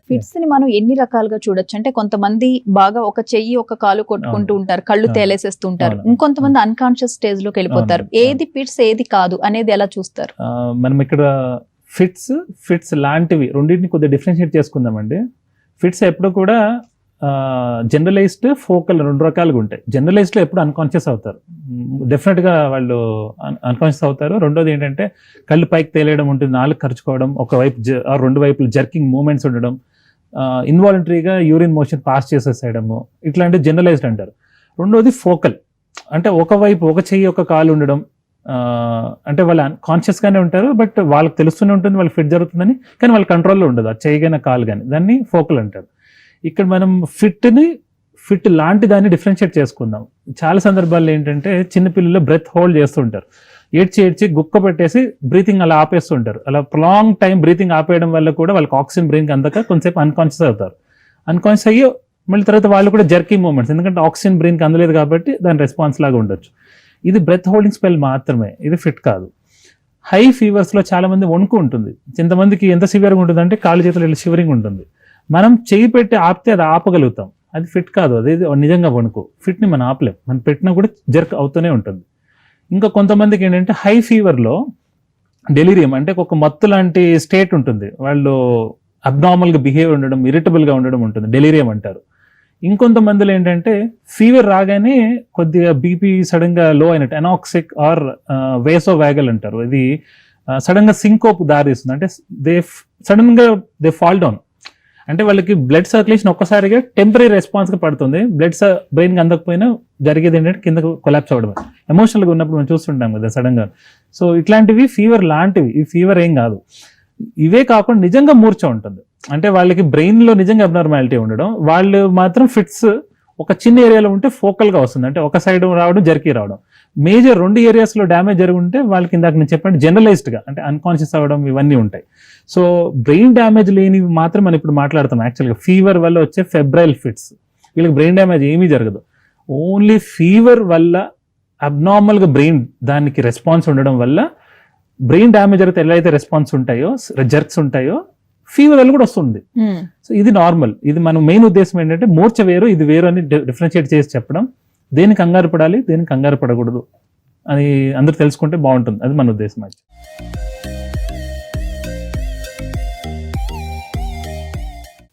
Fits ని మనం ఎన్ని రకాలుగా చూడొచ్చు అంటే కొంతమంది బాగా ఒక చెయ్యి ఒక కాలు కొట్టుకుంటూ ఉంటారు, కళ్ళు తేలేసేస్తూ ఉంటారు, ఇంకొంతమంది అన్కాన్షియస్ స్టేజ్ లోకి వెళ్ళిపోతారు. ఏది ఫిట్స్ ఏది కాదు అనేది ఎలా చూస్తారు? మనం ఇక్కడ ఫిట్స్ లాంటివి రెండింటిని కొద్దిగా డిఫరెన్షియేట్ చేసుకుందామండి. ఫిట్స్ ఎప్పుడు కూడా జనరలైజ్డ్ ఫోకల్ రెండు రకాలుగా ఉంటాయి. జనరలైజ్డ్లో ఎప్పుడు అన్కాన్షియస్ అవుతారు, డెఫినెట్గా వాళ్ళు అన్కాన్షియస్ అవుతారు. రెండోది ఏంటంటే కళ్ళు పైకి తేలేయడం ఉంటుంది, నాలుగు ఖర్చుకోవడం, ఒకవైపు రెండు వైపులు జర్కింగ్ మూమెంట్స్ ఉండడం, ఇన్వాలంటరీగా యూరిన్ మోషన్ పాస్ చేసేసేయడము, ఇట్లాంటివి జనరలైజ్డ్ అంటారు. రెండోది ఫోకల్ అంటే ఒకవైపు ఒక చెయ్యి ఒక కాలు ఉండడం, అంటే వాళ్ళు కాన్షియస్గానే ఉంటారు బట్ వాళ్ళకి తెలుస్తూనే ఉంటుంది వాళ్ళకి ఫిట్ జరుగుతుందని, కానీ వాళ్ళ కంట్రోల్లో ఉండదు ఆ చెయ్యి కానీ కాలు కానీ, దాన్ని ఫోకల్ అంటారు. ఇక్కడ మనం ఫిట్ లాంటి దాన్ని డిఫరెన్షియేట్ చేసుకుందాం. చాలా సందర్భాల్లో ఏంటంటే చిన్నపిల్లలు బ్రెత్ హోల్డ్ చేస్తుంటారు, ఏడ్చి గుక్క పెట్టేసి బ్రీతింగ్ అలా ఆపేస్తుంటారు. అలా లాంగ్ టైం బ్రీతింగ్ ఆపేయడం వల్ల కూడా వాళ్ళకి ఆక్సిజన్ బ్రెయిన్కి అందక కొంతసేపు అన్కాన్షియస్ అవుతారు. అన్కాన్షియస్ అయ్యి మళ్ళీ తర్వాత వాళ్ళు కూడా జర్కింగ్ మూమెంట్స్, ఎందుకంటే ఆక్సిజన్ బ్రెయిన్కి అందలేదు కాబట్టి దాని రెస్పాన్స్ లాగా ఉండొచ్చు. ఇది బ్రెత్ హోల్డింగ్ స్పెల్ మాత్రమే, ఇది ఫిట్ కాదు. హై ఫీవర్స్లో చాలా మంది వణుకు ఉంటుంది, ఇంతమందికి ఎంత సివియర్గా ఉంటుంది అంటే కాళ్ళు చేతులు షివరింగ్ ఉంటుంది. మనం చేయి పెట్టి ఆపితే అది ఆపగలుగుతాం, అది ఫిట్ కాదు, అది నిజంగా వణుకు. ఫిట్ని మనం ఆపలేం, మనం పెట్టినా కూడా జర్క్ అవుతూనే ఉంటుంది. ఇంకా కొంతమందికి ఏంటంటే హై ఫీవర్లో డెలిరియం అంటే ఒక మత్తు లాంటి స్టేట్ ఉంటుంది, వాళ్ళు అబ్నార్మల్గా బిహేవ్ ఉండడం, ఇరిటబుల్గా ఉండడం ఉంటుంది, డెలిరియం అంటారు. ఇంకొంతమందిలో ఏంటంటే ఫీవర్ రాగానే కొద్దిగా బీపీ సడన్గా లో అయినట్టు ఎనాక్సిక్ ఆర్ వేసో వ్యాగల్ అంటారు. ఇది సడన్గా సింకోప్ దారిస్తుంది, అంటే సడన్గా దే ఫాల్ డౌన్, అంటే వాళ్ళకి బ్లడ్ సర్క్యులేషన్ ఒక్కసారిగా టెంపరీ రెస్పాన్స్గా పడుతుంది, బ్రెయిన్కి అందకపోయినా జరిగేది ఏంటంటే కిందకు కొలాప్స్ అవ్వడం. ఎమోషనల్గా ఉన్నప్పుడు మనం చూస్తుంటాం కదా సడన్గా. సో ఇట్లాంటివి ఫీవర్ లాంటివి, ఈ ఫీవర్ ఏం కాదు. ఇవే కాకుండా నిజంగా మూర్ఛ ఉంటుంది, అంటే వాళ్ళకి బ్రెయిన్లో నిజంగా అబ్నార్మాలిటీ ఉండడం, వాళ్ళు మాత్రం ఫిట్స్ ఒక చిన్న ఏరియాలో ఉంటే ఫోకల్గా వస్తుంది, అంటే ఒక సైడ్ రావడం జర్కీ రావడం. మేజర్ రెండు ఏరియాస్లో డ్యామేజ్ జరుగుంటే వాళ్ళకి ఇందాక నేను చెప్పినట్టు జనరలైజ్డ్గా అంటే అన్కాన్షియస్ అవ్వడం ఇవన్నీ ఉంటాయి. సో బ్రెయిన్ డ్యామేజ్ లేనివి మాత్రం మనం ఇప్పుడు మాట్లాడుతాం. యాక్చువల్గా ఫీవర్ వల్ల వచ్చే ఫెబ్రైల్ ఫిట్స్, వీళ్ళకి బ్రెయిన్ డ్యామేజ్ ఏమీ జరగదు. ఓన్లీ ఫీవర్ వల్ల అబ్నార్మల్గా బ్రెయిన్ దానికి రెస్పాన్స్ ఉండడం వల్ల బ్రెయిన్ డ్యామేజ్ అయితే ఎలా అయితే రెస్పాన్స్ ఉంటాయో, జర్క్స్ ఉంటాయో, ఫీవర్ వల్ల కూడా వస్తుంది. సో ఇది నార్మల్. ఇది మన మెయిన్ ఉద్దేశం ఏంటంటే మూర్ఛ వేరు ఇది వేరు అని డిఫరెన్షియేట్ చేసి చెప్పడం. దేనికి కంగారు పడాలి, దేనికి కంగారు పడకూడదు అని అందరూ తెలుసుకుంటే బాగుంటుంది, అది మన ఉద్దేశం. అయితే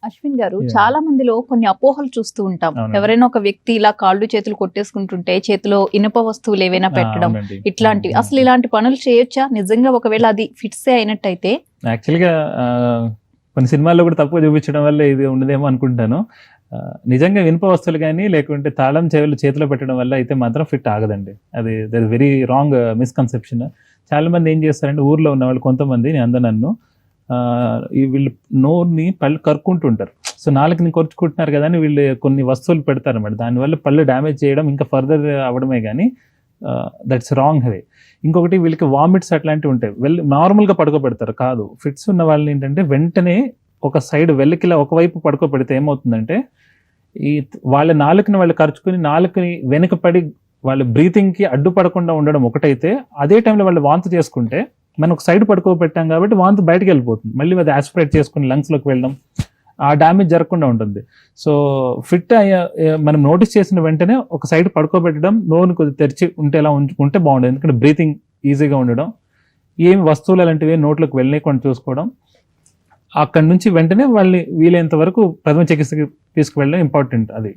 అశ్విన్ గారు, చాలా మందిలో కొన్ని అపోహలు చూస్తూ ఉంటాం. ఎవరైనా ఒక వ్యక్తి ఇలా కాళ్ళు చేతులు కొట్టేసుకుంటుంటే చేతిలో ఇనుప వస్తువులు ఏవైనా పెట్టడం, ఇట్లాంటివి అసలు ఇలాంటి పనులు చేయొచ్చా నిజంగా? ఒకవేళ అది ఫిట్సే అయినట్టయితే? యాక్చువల్గా కొన్ని సినిమాల్లో కూడా తప్పుగా చూపించడం వల్ల ఇది ఉండదేమో అనుకుంటాను. నిజంగా ఇనుప వస్తువులు కానీ లేకుంటే తాళం చెవులు చేతిలో పెట్టడం వల్ల అయితే మాత్రం ఫిట్ ఆగదండి. అది వెరీ రాంగ్ మిస్కన్సెప్షన్. చాలా మంది ఏం చేస్తారంటే ఊర్లో ఉన్న వాళ్ళు కొంతమంది, నేను నన్ను వీళ్ళు నోరుని పళ్ళు కరుక్కుంటుంటారు. సో నాలుగుని కొరుచుకుంటున్నారు కదా అని వీళ్ళు కొన్ని వస్తువులు పెడతారు అన్నమాట. దానివల్ల పళ్ళు డ్యామేజ్ చేయడం ఇంకా ఫర్దర్ అవడమే కానీ దట్స్ రాంగ్ వే. ఇంకొకటి వీళ్ళకి వామిట్స్ అట్లాంటివి ఉంటాయి, నార్మల్గా పడుకోబెడతారు కాదు. ఫిట్స్ ఉన్న వాళ్ళని ఏంటంటే వెంటనే ఒక సైడ్ వెల్లకిలా ఒకవైపు పడుకోబెడితే ఏమవుతుందంటే వాళ్ళ నాలుకని వాళ్ళు ఖర్చుకుని నాలుకని వెనుకపడి వాళ్ళ బ్రీతింగ్కి అడ్డుపడకుండా ఉండడం ఒకటైతే, అదే టైంలో వాళ్ళు వాంతి చేసుకుంటే మనం ఒక సైడ్ పడుకోబెట్టాం కాబట్టి వాంతి బయటకు వెళ్ళిపోతుంది, మళ్ళీ అది యాస్పిరేట్ చేసుకుని లంగ్స్లోకి వెళ్ళడం, ఆ డ్యామేజ్ జరగకుండా ఉంటుంది. సో ఫిట్ మనం నోటీస్ చేసిన వెంటనే ఒక సైడ్ పడుకోబెట్టడం, నోరుని కొద్దిగా తెరిచి ఉంటేలా ఉంచుకుంటే బాగుండదు, ఎందుకంటే బ్రీతింగ్ ఈజీగా ఉండడం, ఏమి వస్తువులు అలాంటివి నోట్లోకి వెళ్ళలేకుండా చూసుకోవడం, అక్కడి నుంచి వెంటనే వాళ్ళని వీలైనంత వరకు ప్రథమ చికిత్సకి తీసుకువెళ్ళడం ఇంపార్టెంట్. అది